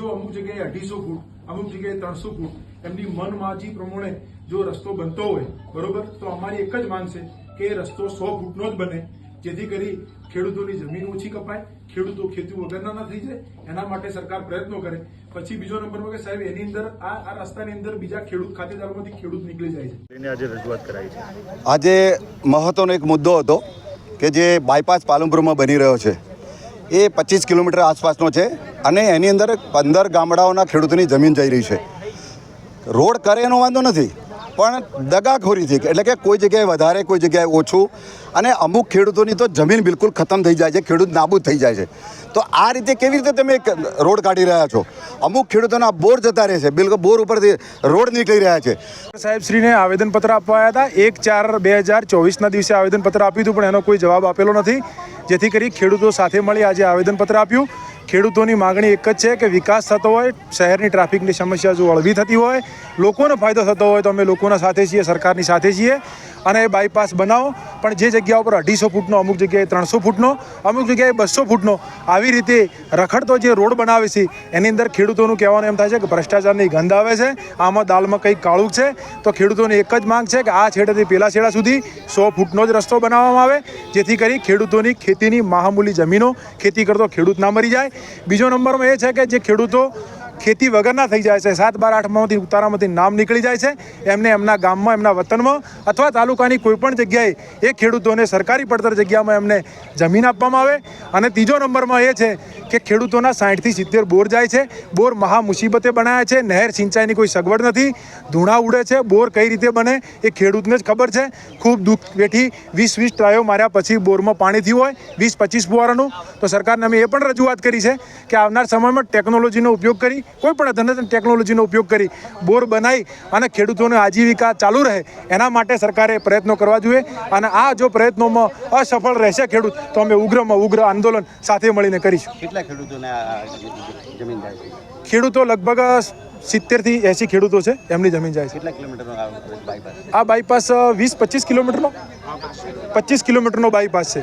જો અમુક જગ્યાએ 250 ફૂટ, અમુક જગ્યાએ 300 ફૂટ એમની મનમાજી પ્રમાણે જો રસ્તો બનતો હોય, બરોબર, તો અમારી એક જ માંગ છે કે એ રસ્તો 100 ફૂટનો જ બને, જેથી કરી ખેડૂતોની જમીન ઓછી કપાય, ખેડૂતો ખેતી વગરના ના થઈ જાય, એના માટે સરકાર પ્રયત્નો કરે. પછી બીજો નંબરમાં કે સાહેબ એની અંદર આ રસ્તાની અંદર બીજા ખેડૂત ખાતેદારોમાંથી ખેડૂત નીકળી જાય છે. એને આજે રજૂઆત કરાઈ છે. આજે મહત્વનો એક મુદ્દો હતો કે જે બાયપાસ પાલનપુરમાં બની રહ્યો છે એ 25 કિલોમીટર આસપાસનો છે અને એની અંદર 15 ગામડાઓના ખેડૂતોની જમીન જઈ રહી છે. રોડ કરે એનો વાંધો નથી, પણ દગાખોરીથી, એટલે કે કોઈ જગ્યાએ વધારે, કોઈ જગ્યાએ ઓછું, અને અમુક ખેડૂતોની તો જમીન બિલકુલ ખતમ થઈ જાય છે, ખેડૂત નાબૂદ થઈ જાય છે. તો આ રીતે કેવી રીતે તમે રોડ કાઢી રહ્યા છો? અમુક ખેડૂતોના બોર જતા રહે છે, બિલકુલ બોર ઉપરથી રોડ નીકળી રહ્યા છે. સાહેબશ્રીને આવેદનપત્ર આપવા આવ્યા હતા. 1/4/2024ના દિવસે આવેદનપત્ર આપ્યું હતું, પણ એનો કોઈ જવાબ આપેલો નથી. જેથી કરી ખેડૂતો સાથે મળી આજે આવેદનપત્ર આપ્યું. ખેડૂતોની માગણી એક જ છે કે વિકાસ થતો હોય, શહેરની ટ્રાફિકની સમસ્યા જો હળવી થતી હોય, લોકોનો ફાયદો થતો હોય તો અમે લોકોના સાથે છીએ, સરકારની સાથે છીએ. અને એ બાયપાસ બનાવો, પણ જે જગ્યા ઉપર 250 ફૂટનો, અમુક જગ્યાએ 300 ફૂટનો, અમુક જગ્યાએ 200 ફૂટનો, આવી રીતે રખડતો જે રોડ બનાવે છે એની અંદર ખેડૂતોનું કહેવાનું એમ થાય છે કે ભ્રષ્ટાચારની ગંધ આવે છે, આમાં દાલમાં કંઈક કાળું છે. તો ખેડૂતોની એક જ માંગ છે કે આ છેડેથી પેલા છેડા સુધી 100 ફૂટનો જ રસ્તો બનાવવામાં આવે, જેથી કરી ખેડૂતોની ખેતીની મામૂલી જમીનો, ખેતી કરતો ખેડૂત ના મરી જાય. બીજો નંબરમાં એ છે કે જે ખેડૂતો ખેતી વગરના થઈ જાય છે, 7, 12, 8માંથી ઉતારામાંથી નામ નીકળી જાય છે, એમને એમના ગામમાં, એમના વતનમાં અથવા તાલુકાની કોઈપણ જગ્યાએ એ ખેડૂતોને સરકારી પડતર જગ્યામાં એમને જમીન આપવામાં આવે. અને ત્રીજો નંબરમાં એ છે કે ખેડૂતોના 60 થી 70 બોર જાય છે. બોર મહા મુસીબતે બનાવ્યા છે, નહેર સિંચાઈની કોઈ સગવડ નથી, ધૂણા ઉડે છે. બોર કઈ રીતે બને એ ખેડૂતને જ ખબર છે. ખૂબ દુઃખ વેઠી 20 ટ્રાયો માર્યા પછી બોરમાં પાણી થયું હોય 20-25 ફુવારાનું. તો સરકારને અમે એ પણ રજૂઆત કરી છે કે આવનાર સમયમાં ટેકનોલોજીનો ઉપયોગ કરી, કોઈ પણ અધુનિક ટેકનોલોજીનો ઉપયોગ કરી બોર બનાવી અને ખેડૂતોની આજીવિકા ચાલુ રહે, એના માટે સરકારે પ્રયત્નો કરવા જોઈએ. અને આ જો પ્રયત્નોમાં અસફળ રહેશે ખેડૂત, તો અમે ઉગ્રમાં ઉગ્ર આંદોલન સાથે મળીને કરીશું. કેટલા ખેડૂતોને જમીન જાય છે? ખેડૂતો લગભગ 70 થી 80 ખેડૂતો છે, એમની જમીન જાય છે. કેટલા કિલોમીટરનો બાયપાસ? આ બાયપાસ 20-25 કિલોમીટરનો 25 કિલોમીટરનો બાયપાસ છે.